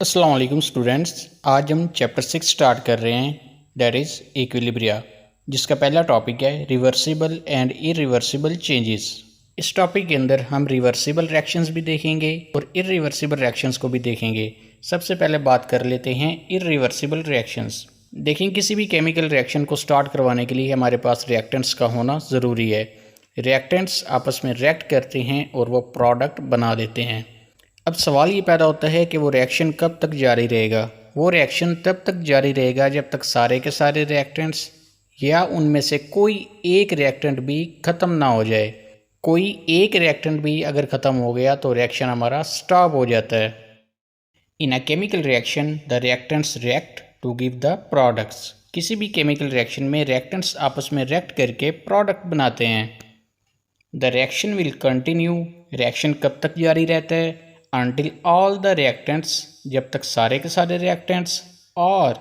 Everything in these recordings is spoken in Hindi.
अस्सलाम वालेकुम स्टूडेंट्स। आज हम चैप्टर 6 स्टार्ट कर रहे हैं, दैट इज़ इक्विलिब्रिया, जिसका पहला टॉपिक है रिवर्सिबल एंड इरिवर्सिबल चेंजेस। इस टॉपिक के अंदर हम रिवर्सिबल रिएक्शंस भी देखेंगे और इरिवर्सिबल रिएक्शंस को भी देखेंगे। सबसे पहले बात कर लेते हैं इरिवर्सिबल रिएक्शंस। देखें, किसी भी केमिकल रिएक्शन को स्टार्ट करवाने के लिए हमारे पास रिएक्टेंट्स का होना ज़रूरी है। रिएक्टेंट्स आपस में रिएक्ट करते हैं और वो प्रोडक्ट बना देते हैं। अब सवाल ये पैदा होता है कि वो रिएक्शन कब तक जारी रहेगा। वो रिएक्शन तब तक जारी रहेगा जब तक सारे के सारे रिएक्टेंट्स या उनमें से कोई एक रिएक्टेंट भी ख़त्म ना हो जाए। कोई एक रिएक्टेंट भी अगर ख़त्म हो गया तो रिएक्शन हमारा स्टॉप हो जाता है। In a chemical reaction the reactants react to give the products. किसी भी केमिकल रिएक्शन में रिएक्टेंट्स आपस में रिएक्ट करके प्रोडक्ट बनाते हैं। The reaction will continue. Reaction कब तक जारी रहता है? until all the reactants, जब तक सारे के सारे reactants और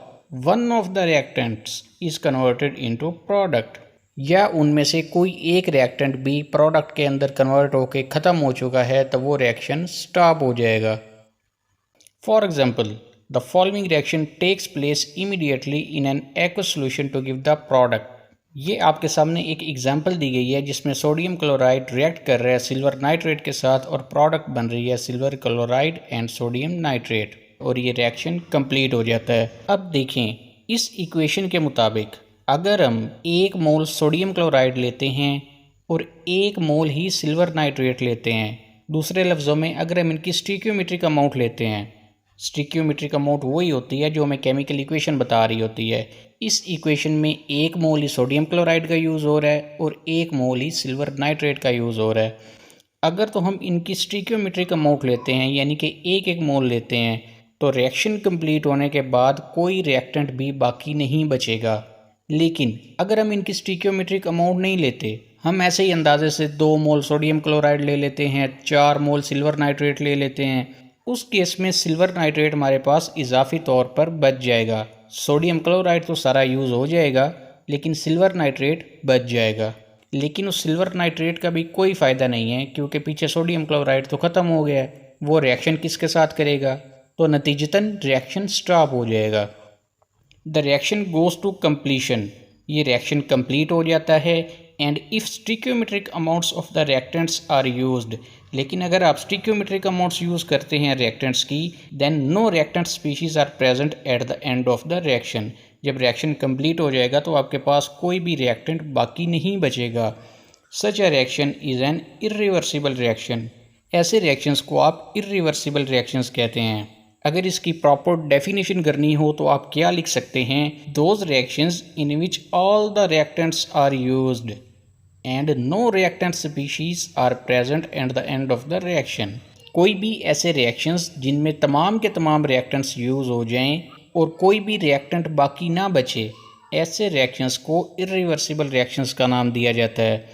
one of the reactants is converted into product, या उनमें से कोई एक reactant भी product के अंदर convert होके ख़त्म हो चुका है तब वो reaction stop हो जाएगा। For example, the following reaction takes place immediately in an aqueous solution to give the product। ये आपके सामने एक एग्जाम्पल दी गई है जिसमें सोडियम क्लोराइड रिएक्ट कर रहा है सिल्वर नाइट्रेट के साथ और प्रोडक्ट बन रही है silver chloride and sodium nitrate, और ये रिएक्शन कंप्लीट हो जाता है। अब देखें, इस इक्वेशन के मुताबिक अगर हम 1 मोल सोडियम क्लोराइड लेते हैं और 1 मोल ही सिल्वर नाइट्रेट लेते हैं, दूसरे लफ्ज़ों में अगर हम इनकी स्टिक्योमेट्रिक अमाउंट लेते हैं, स्टिक्योमेट्रिक अमाउंट वही होती है जो हमें केमिकल इक्वेशन बता रही होती है। इस इक्वेशन में 1 मोल ही सोडियम क्लोराइड का यूज़ हो रहा है और 1 मोल ही सिल्वर नाइट्रेट का यूज़ हो रहा है। अगर तो हम इनकी स्टिक्योमेट्रिक अमाउंट लेते हैं, यानी कि 1-1 मोल लेते हैं, तो रिएक्शन कंप्लीट होने के बाद कोई रिएक्टेंट भी बाकी नहीं बचेगा। लेकिन अगर हम इनकी स्टिक्योमेट्रिक अमाउंट नहीं लेते, हम ऐसे ही अंदाजे से 2 मोल सोडियम क्लोराइड ले लेते हैं, 4 मोल सिल्वर नाइट्रेट ले लेते हैं, उस केस में सिल्वर नाइट्रेट हमारे पास इजाफी तौर पर बच जाएगा। सोडियम क्लोराइड तो सारा यूज़ हो जाएगा लेकिन सिल्वर नाइट्रेट बच जाएगा। लेकिन उस सिल्वर नाइट्रेट का भी कोई फ़ायदा नहीं है क्योंकि पीछे सोडियम क्लोराइड तो ख़त्म हो गया है। वो रिएक्शन किसके साथ करेगा? तो नतीजतन रिएक्शन स्टॉप हो जाएगा। The reaction goes to completion. ये रिएक्शन कंप्लीट हो जाता है and if stoichiometric amounts of the reactants are used. लेकिन अगर आप स्टिक्योमेट्रिक अमाउंट्स यूज़ करते हैं रिएक्टेंट्स की, then no reactant species are present at the end of the reaction. जब रिएक्शन कंप्लीट हो जाएगा तो आपके पास कोई भी रिएक्टेंट बाकी नहीं बचेगा। Such a reaction is an irreversible reaction. ऐसे रिएक्शंस को आप इरिवर्सिबल रिएक्शंस कहते हैं। अगर इसकी प्रॉपर डेफिनेशन करनी हो तो आप क्या लिख सकते हैं? Those reactions in which all the reactants are used and no reactant species are present at the end of the reaction. कोई भी ऐसे रिएक्शंस जिनमें तमाम के तमाम रिएक्टेंट्स यूज़ हो जाएं और कोई भी रिएक्टेंट बाकी ना बचे, ऐसे रिएक्शंस को इरिवर्सिबल रिएक्शंस का नाम दिया जाता है।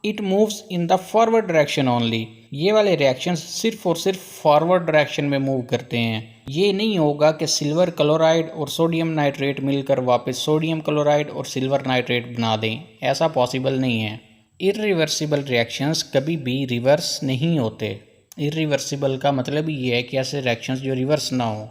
It moves in the forward direction only. ये वाले रिएक्शंस सिर्फ और सिर्फ फॉरवर्ड डायरेक्शन में मूव करते हैं। ये नहीं होगा कि सिल्वर क्लोराइड और सोडियम नाइट्रेट मिलकर वापस सोडियम क्लोराइड और सिल्वर नाइट्रेट बना दें, ऐसा पॉसिबल नहीं है। इरिवर्सिबल रिएक्शंस कभी भी रिवर्स नहीं होते। इरिवर्सिबल का मतलब ये है कि ऐसे रिएक्शंस जो रिवर्स ना हो।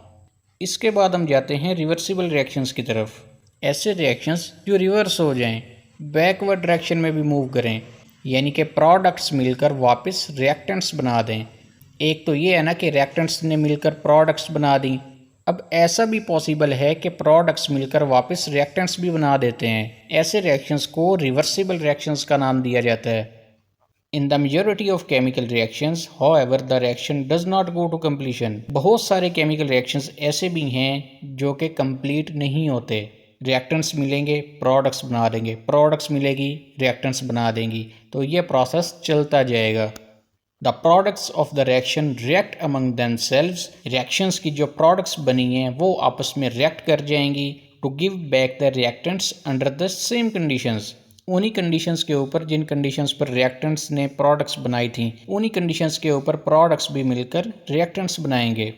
इसके बाद हम जाते हैं रिवर्सिबल रिएक्शंस की तरफ। ऐसे रिएक्शंस जो रिवर्स हो जाएं, बैकवर्ड डायरेक्शन में भी मूव करें, यानी कि प्रोडक्ट्स मिलकर वापस रिएक्टेंट्स बना दें। एक तो ये है ना कि रिएक्टेंट्स ने मिलकर प्रोडक्ट्स बना दी। अब ऐसा भी पॉसिबल है कि प्रोडक्ट्स मिलकर वापस रिएक्टेंट्स भी बना देते हैं। ऐसे रिएक्शंस को रिवर्सिबल रिएक्शंस का नाम दिया जाता है। In the majority of chemical reactions however the reaction does not go to completion. बहुत सारे केमिकल रिएक्शंस ऐसे भी हैं जो कि कंप्लीट नहीं होते। रिएक्टेंट्स मिलेंगे, प्रोडक्ट्स बना देंगे, प्रोडक्ट्स मिलेगी, रिएक्टेंट्स बना देंगी, तो ये प्रोसेस चलता जाएगा। The products of the reaction react among themselves. Reactions की जो प्रोडक्ट्स बनी हैं वो आपस में रिएक्ट कर जाएंगी to give back the reactants under the same conditions. उन्हीं कंडीशंस के ऊपर जिन कंडीशंस पर रिएक्टेंट्स ने प्रोडक्ट्स बनाई थी, उन्हीं कंडीशंस के ऊपर प्रोडक्ट्स भी मिलकर रिएक्टेंट्स बनाएंगे।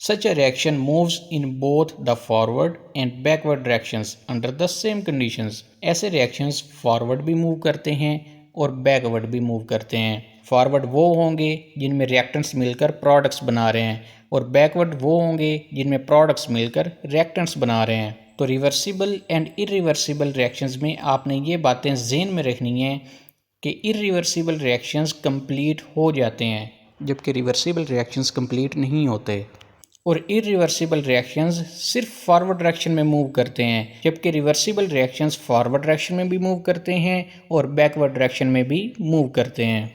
Such a reaction moves in both the forward and backward directions under the same conditions। ऐसे reactions forward भी move करते हैं और backward भी move करते हैं। फॉरवर्ड वो होंगे जिनमें रिएक्टेंट्स मिलकर प्रोडक्ट्स बना रहे हैं और बैकवर्ड वो होंगे जिनमें प्रोडक्ट्स मिलकर रिएक्टेंट्स बना रहे हैं। तो रिवर्सिबल एंड इरिवर्सिबल रिएक्शंस में आपने ये बातें ज़हन में रखनी हैं कि इरिवर्सिबल रिएक्शंस कंप्लीट हो जाते हैं जबकि रिवर्सिबल रिएक्शंस कंप्लीट नहीं होते, और इरिवर्सिबल रिएक्शंस सिर्फ फॉरवर्ड डायरेक्शन में मूव करते हैं जबकि रिवर्सिबल रिएक्शंस फॉरवर्ड डायरेक्शन में भी मूव करते हैं और बैकवर्ड डायरेक्शन में भी मूव करते हैं।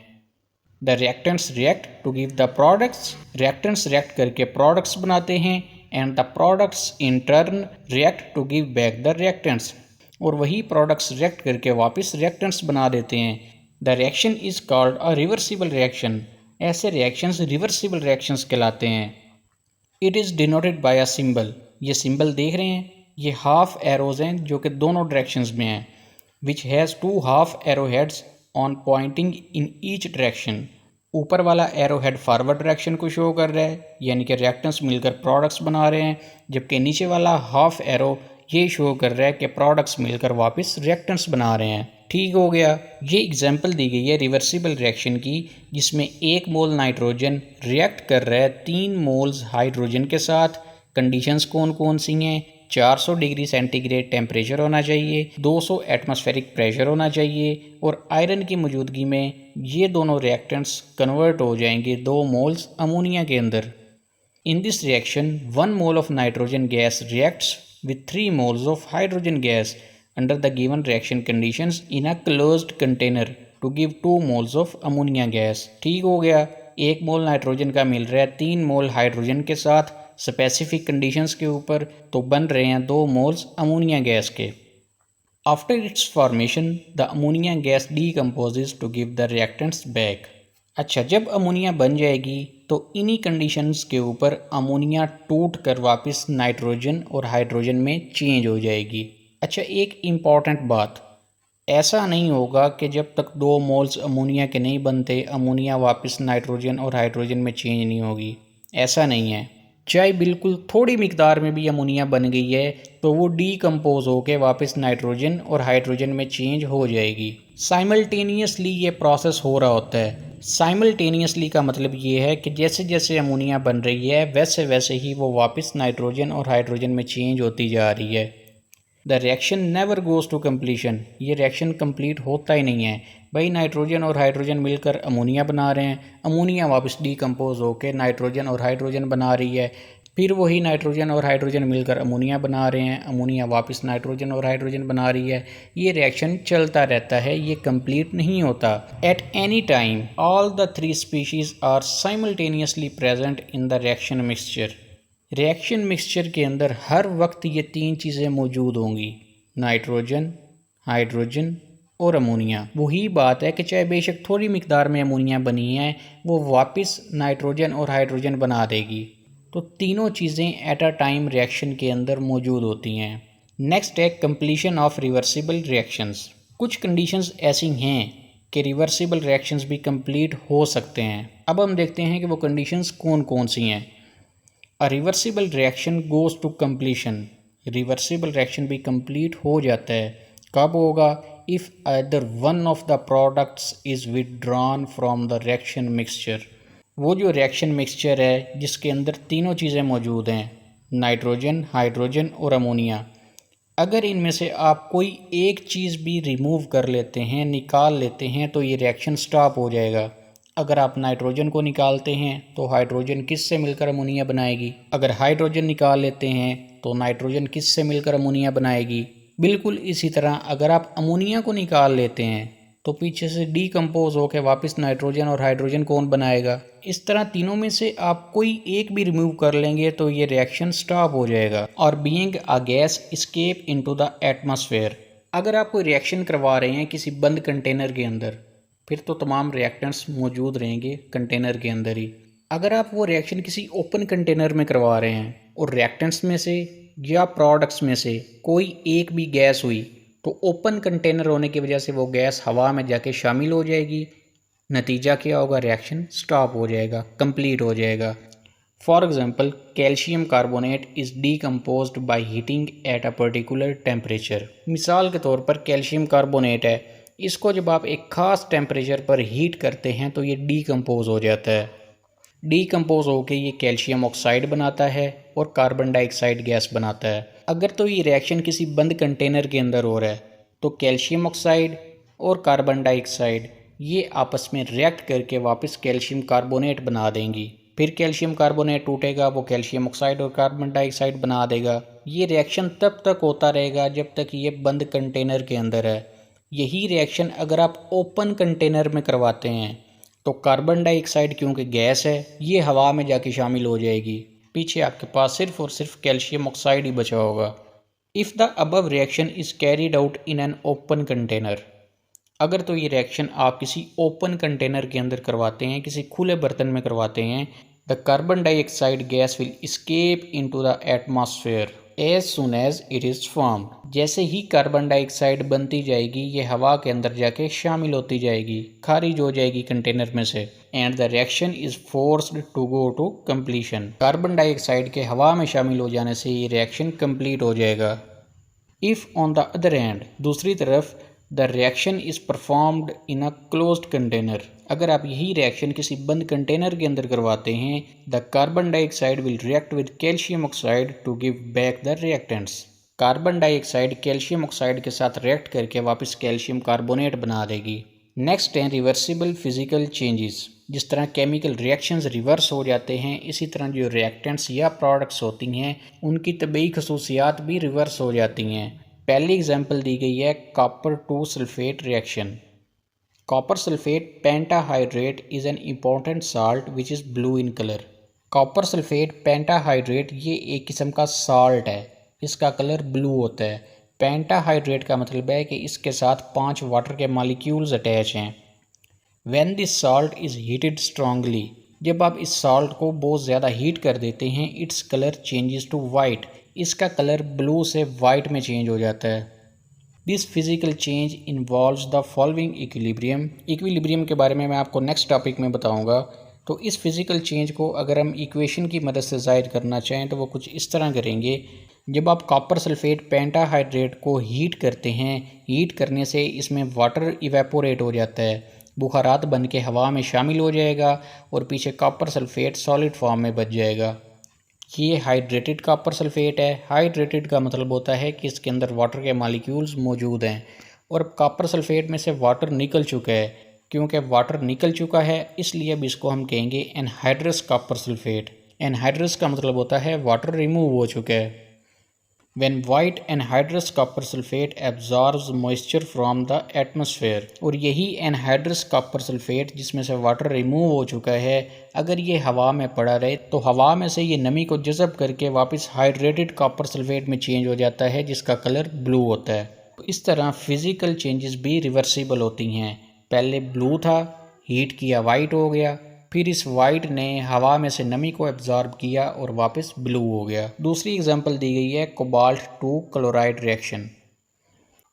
The reactants react to give the products, reactants react करके प्रोडक्ट्स बनाते हैं and the products in turn react to give back the reactants, और वही प्रोडक्ट्स रिएक्ट करके वापस रिएक्टेंट्स बना देते हैं। The reaction is called a reversible reaction, ऐसे रिएक्शंस रिवर्सिबल रिएक्शंस कहलाते हैं। It is denoted by a symbol, ये सिंबल देख रहे हैं, ये हाफ एरोज हैं जो कि दोनों डायरेक्शंस में हैं, which has two half arrow heads on pointing in each direction. ऊपर वाला एरो हेड फॉरवर्ड डायरेक्शन को शो कर रहा है, यानी कि रिएक्टेंट्स मिलकर प्रोडक्ट्स बना रहे हैं, जबकि नीचे वाला हाफ एरो ये शो कर रहा है कि प्रोडक्ट्स मिलकर वापस रिएक्टेंट्स बना रहे हैं। ठीक हो गया। ये एग्जाम्पल दी गई है रिवर्सिबल रिएक्शन की, जिसमें 1 मोल नाइट्रोजन रिएक्ट कर रहा है 3 मोल्स हाइड्रोजन के साथ। कंडीशंस कौन कौन सी हैं? 400 डिग्री सेंटीग्रेड टेम्परेचर होना चाहिए, 200 एटमॉस्फेरिक प्रेशर होना चाहिए, और आयरन की मौजूदगी में ये दोनों रिएक्टेंट्स कन्वर्ट हो जाएंगे 2 मोल्स अमोनिया के अंदर। In this reaction 1 mole of nitrogen gas reacts with 3 moles of hydrogen gas under the given reaction conditions in a closed container to give 2 moles of ammonia gas। ठीक हो गया। 1 मोल नाइट्रोजन का मिल रहा है 3 मोल हाइड्रोजन के साथ स्पेसिफिक कंडीशंस के ऊपर, तो बन रहे हैं 2 मोल्स अमोनिया गैस के। After its formation the ammonia gas decomposes to give the reactants back. अच्छा, जब अमोनिया बन जाएगी तो इन्हीं कंडीशंस के ऊपर अमोनिया टूट कर वापस नाइट्रोजन और हाइड्रोजन में चेंज हो जाएगी। अच्छा, एक इम्पॉर्टेंट बात, ऐसा नहीं होगा कि जब तक 2 मोल्स अमोनिया के नहीं बनते अमोनिया वापस नाइट्रोजन और हाइड्रोजन में चेंज नहीं होगी। ऐसा नहीं है। चाहे बिल्कुल थोड़ी मिकदार में भी अमोनिया बन गई है तो वो डीकम्पोज होकर वापस नाइट्रोजन और हाइड्रोजन में चेंज हो जाएगी। साइमल्टेनियसली ये प्रोसेस हो रहा होता है। साइमल्टेनियसली का मतलब ये है कि जैसे जैसे अमोनिया बन रही है वैसे वैसे ही वो वापस नाइट्रोजन और हाइड्रोजन में चेंज होती जा रही है। The reaction never goes to completion, ये रिएक्शन कंप्लीट होता ही नहीं है। भाई नाइट्रोजन और हाइड्रोजन मिलकर अमोनिया बना रहे हैं, अमोनिया वापस डीकम्पोज होकर नाइट्रोजन और हाइड्रोजन बना रही है, फिर वही नाइट्रोजन और हाइड्रोजन मिलकर अमोनिया बना रहे हैं, अमोनिया वापस नाइट्रोजन और हाइड्रोजन बना रही है। ये रिएक्शन चलता रहता है, ये कंप्लीट नहीं होता। At any time all the 3 species are simultaneously present in the reaction mixture. Reaction mixture के अंदर हर वक्त ये 3 चीज़ें मौजूद होंगी, नाइट्रोजन, हाइड्रोजन और अमोनिया। वही बात है कि चाहे बेशक थोड़ी मिकदार में अमोनिया बनी है वो वापस नाइट्रोजन और हाइड्रोजन बना देगी। तो तीनों चीज़ें एट अ टाइम रिएक्शन के अंदर मौजूद होती हैं। नेक्स्ट है कंप्लीशन ऑफ रिवर्सिबल रिएक्शंस। कुछ कंडीशंस ऐसी हैं कि रिवर्सिबल रिएक्शंस भी कंप्लीट हो सकते हैं। अब हम देखते हैं कि वो कंडीशंस कौन कौन सी हैं। A reversible reaction goes to completion, reversible reaction भी कंप्लीट हो जाता है। कब होगा? If either one of the products is withdrawn from the reaction mixture. वो जो रिएक्शन मिक्सचर है जिसके अंदर तीनों चीज़ें मौजूद हैं, नाइट्रोजन, हाइड्रोजन और अमोनिया, अगर इनमें से आप कोई एक चीज़ भी रिमूव कर लेते हैं, निकाल लेते हैं, तो ये रिएक्शन स्टॉप हो जाएगा। अगर आप नाइट्रोजन को निकालते हैं तो हाइड्रोजन किस से मिलकर अमोनिया बनाएगी? अगर हाइड्रोजन निकाल लेते हैं तो नाइट्रोजन किस से मिलकर अमोनिया बनाएगी? बिल्कुल इसी तरह अगर आप अमोनिया को निकाल लेते हैं तो पीछे से डीकम्पोज होकर वापस नाइट्रोजन और हाइड्रोजन कौन बनाएगा? इस तरह तीनों में से आप कोई एक भी रिमूव कर लेंगे तो ये रिएक्शन स्टॉप हो जाएगा। और being a gas escape into the atmosphere, अगर आप कोई रिएक्शन करवा रहे हैं किसी बंद कंटेनर के अंदर, फिर तो तमाम रिएक्टेंट्स मौजूद रहेंगे कंटेनर के अंदर ही। अगर आप वो रिएक्शन किसी ओपन कंटेनर में करवा रहे हैं और रिएक्टेंट्स में से या प्रोडक्ट्स में से कोई एक भी गैस हुई तो ओपन कंटेनर होने की वजह से वो गैस हवा में जाके शामिल हो जाएगी। नतीजा क्या होगा? रिएक्शन स्टॉप हो जाएगा, कंप्लीट हो जाएगा। For example calcium carbonate is decomposed by heating at a particular temperature. मिसाल के तौर पर कैल्शियम कार्बोनेट है, इसको जब आप एक ख़ास टेम्परेचर पर हीट करते हैं तो ये डीकम्पोज हो जाता है। डीकम्पोज होकर ये कैल्शियम ऑक्साइड बनाता है और कार्बन डाइऑक्साइड गैस बनाता है। अगर तो ये रिएक्शन किसी बंद कंटेनर के अंदर हो रहा है तो कैल्शियम ऑक्साइड और कार्बन डाइऑक्साइड ये आपस में रिएक्ट करके वापस कैल्शियम कार्बोनेट बना देंगी। फिर कैल्शियम कार्बोनेट टूटेगा, वो कैल्शियम ऑक्साइड और कार्बन डाइऑक्साइड बना देगा। ये रिएक्शन तब तक होता रहेगा जब तक ये बंद कंटेनर के अंदर है। यही रिएक्शन अगर आप ओपन कंटेनर में करवाते हैं तो कार्बन डाइऑक्साइड क्योंकि गैस है ये हवा में जाके शामिल हो जाएगी। पीछे आपके पास सिर्फ और सिर्फ कैल्शियम ऑक्साइड ही बचा होगा। If the above reaction is carried out in an open container, अगर तो ये रिएक्शन आप किसी ओपन कंटेनर के अंदर करवाते हैं, किसी खुले बर्तन में करवाते हैं, the carbon dioxide gas will escape into the atmosphere as soon as it is formed. जैसे ही कार्बन डाइऑक्साइड बनती जाएगी ये हवा के अंदर जाके शामिल होती जाएगी, खारिज हो जाएगी कंटेनर में से, and the reaction is forced to go to completion. Carbon dioxide के हवा में शामिल हो जाने से ये रिएक्शन कंप्लीट हो जाएगा। If on the other hand, दूसरी तरफ, the reaction is performed in a closed container, अगर आप यही रिएक्शन किसी बंद कंटेनर के अंदर करवाते हैं, the carbon dioxide will react with calcium oxide to give back the reactants. Carbon dioxide calcium oxide के साथ रिएक्ट करके वापस कैल्शियम कार्बोनेट बना देगी। नेक्स्ट है रिवर्सिबल फिजिकल चेंजेस। जिस तरह केमिकल रिएक्शंस रिवर्स हो जाते हैं, इसी तरह जो रिएक्टेंट्स या प्रोडक्ट्स होती हैं उनकी तबीई खसूसियात भी रिवर्स हो जाती हैं। पहली एग्जांपल दी गई है copper two sulphate reaction. Copper sulphate pentahydrate is an important salt which is blue in colour. Copper sulphate pentahydrate ये एक किस्म का साल्ट है, इसका कलर ब्लू होता है। पेंटाहाइड्रेट का मतलब है कि इसके साथ 5 वाटर के मॉलिक्यूल्स अटैच हैं। When this salt is heated strongly, जब आप इस साल्ट को बहुत ज़्यादा हीट कर देते हैं, its colour changes to white, इसका कलर ब्लू से वाइट में चेंज हो जाता है। This physical change involves the following equilibrium. Equilibrium के बारे में मैं आपको नेक्स्ट टॉपिक में बताऊंगा। तो इस फिजिकल चेंज को अगर हम इक्वेशन की मदद से ज़ाहिर करना चाहें तो वो कुछ इस तरह करेंगे। जब आप कॉपर सल्फेट पेंटाहाइड्रेट को हीट करते हैं, हीट करने से इसमें वाटर इवेपोरेट हो जाता है, बुखारात बन के हवा में शामिल हो जाएगा और पीछे कॉपर सल्फेट सॉलिड फॉर्म में बच जाएगा। ये हाइड्रेटेड कॉपर सल्फेट है। हाइड्रेटेड का मतलब होता है कि इसके अंदर वाटर के मॉलिक्यूल्स मौजूद हैं और कॉपर सल्फेट में से वाटर निकल चुका है। क्योंकि वाटर निकल चुका है इसलिए अब इसको हम कहेंगे एनहाइड्रस कॉपर सल्फेट। एनहाइड्रस का मतलब होता है वाटर रिमूव हो चुका है। When white anhydrous copper sulfate absorbs moisture from the atmosphere, और यही anhydrous copper sulfate जिसमें से वाटर रिमूव हो चुका है, अगर ये हवा में पड़ा रहे तो हवा में से ये नमी को जज़ब करके वापस हाइड्रेटेड कॉपर सल्फेट में चेंज हो जाता है जिसका कलर ब्लू होता है। तो इस तरह फिजिकल चेंजेस भी रिवर्सिबल होती हैं। पहले ब्लू था, हीट किया वाइट हो गया, फिर इस वाइट ने हवा में से नमी को एब्जॉर्ब किया और वापस ब्लू हो गया। दूसरी एग्जांपल दी गई है कोबाल्ट टू क्लोराइड रिएक्शन।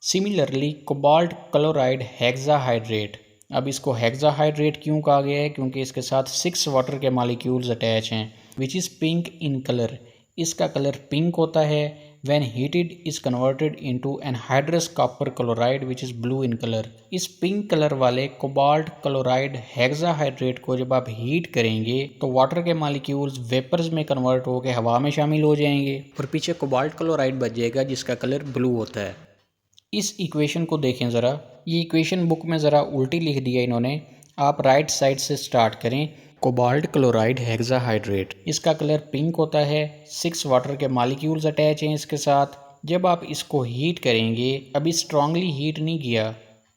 Similarly cobalt chloride hexahydrate. अब इसको हेक्साहाइड्रेट क्यों कहा गया है? क्योंकि इसके साथ 6 वाटर के मॉलिक्यूल्स अटैच हैं, विच इज़ पिंक इन कलर। इसका कलर पिंक होता है। When heated is converted into anhydrous copper chloride which is blue in color। इस पिंक कलर वाले कोबाल्ट क्लोराइड हेक्साहाइड्रेट को जब आप हीट करेंगे तो वाटर के मॉलिक्यूल्स वेपर्स में कन्वर्ट होकर हवा में शामिल हो जाएंगे और पीछे कोबाल्ट क्लोराइड बच जाएगा जिसका कलर ब्लू होता है। इस इक्वेशन को देखें ज़रा, ये इक्वेशन बुक में ज़रा उल्टी लिख दिया इन्होंने। आप राइट साइड से स्टार्ट करें। कोबाल्ट क्लोराइड हेक्साहाइड्रेट, इसका कलर पिंक होता है, 6 वाटर के मॉलिक्यूल्स अटैच हैं इसके साथ। जब आप इसको हीट करेंगे, अभी स्ट्रांगली हीट नहीं किया,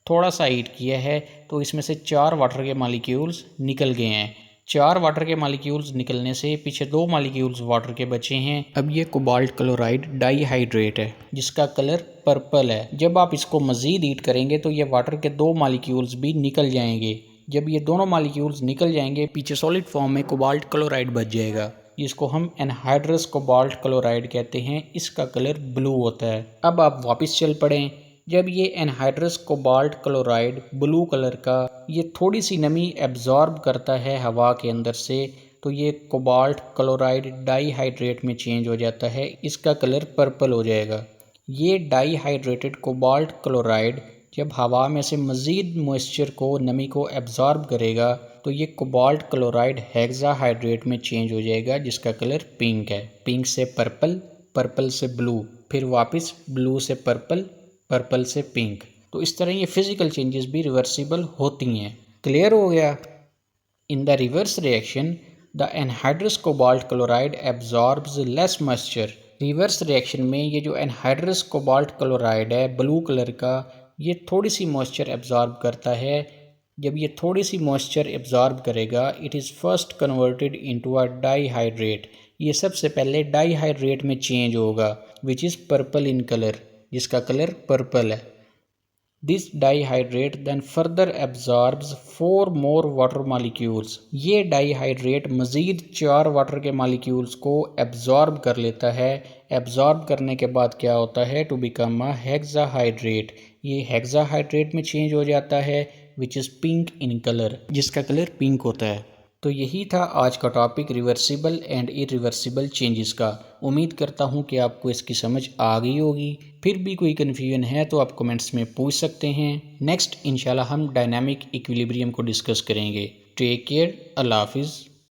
थोड़ा सा हीट किया है, तो इसमें से 4 वाटर के मॉलिक्यूल्स निकल गए हैं। 4 वाटर के मॉलिक्यूल्स निकलने से पीछे 2 मॉलिक्यूल्स वाटर के बचे हैं। अब ये कोबाल्ट क्लोराइड डाईहाइड्रेट है जिसका कलर पर्पल है। जब आप इसको मज़ीद हीट करेंगे तो ये वाटर के 2 मॉलिक्यूल्स भी निकल जाएंगे। जब ये दोनों मॉलिक्यूल्स निकल जाएंगे, पीछे सॉलिड फॉर्म में कोबाल्ट क्लोराइड बच जाएगा, जिसको हम एनहाइड्रस कोबाल्ट क्लोराइड कहते हैं। इसका कलर ब्लू होता है। अब आप वापस चल पड़ें। जब ये anhydrous cobalt chloride blue colour का ये थोड़ी सी नमी एब्जॉर्ब करता है हवा के अंदर से, तो ये कोबाल्ट क्लोराइड डाईहाइड्रेट में चेंज हो जाता है। इसका कलर पर्पल हो जाएगा। ये डाईहाइड्रेटेड कोबाल्ट क्लोराइड जब हवा में से मज़ीद मॉइस्चर को, नमी को एब्जॉर्ब करेगा तो ये कोबाल्ट क्लोराइड हेक्साहाइड्रेट में चेंज हो जाएगा जिसका कलर पिंक है। पिंक से पर्पल, पर्पल से ब्लू, फिर वापस ब्लू से पर्पल, पर्पल से पिंक। तो इस तरह ये फिजिकल चेंजेस भी रिवर्सिबल होती हैं। क्लियर हो गया? In the reverse reaction the anhydrous cobalt chloride absorbs less moisture. Reverse reaction में ये जो एनहाइड्रस कोबाल्ट क्लोराइड है ब्लू कलर का, ये थोड़ी सी मॉइस्चर एब्जॉर्ब करता है। जब ये थोड़ी सी मॉइस्चर एब्जॉर्ब करेगा, it is first converted into a dihydrate. ये सबसे पहले डाईहाइड्रेट में चेंज होगा which is purple in colour, जिसका कलर पर्पल है। This dihydrate then further absorbs 4 more water molecules. ये डाईहाइड्रेट मज़ीद 4 वाटर के मालिक्यूल्स को एब्जॉर्ब कर लेता है। एब्जॉर्ब करने के बाद क्या होता है? To become a hexahydrate. ये हेक्साहाइड्रेट में चेंज हो जाता है which is pink in colour, जिसका कलर पिंक होता है। तो यही था आज का topic reversible and irreversible changes का। उम्मीद करता हूँ कि आपको इसकी समझ आ गई होगी। फिर भी कोई कन्फ्यूजन है तो आप कमेंट्स में पूछ सकते हैं। नेक्स्ट इंशाल्लाह हम डायनामिक इक्विलिब्रियम को डिस्कस करेंगे। टेक केयर, अल्लाह हाफिज़।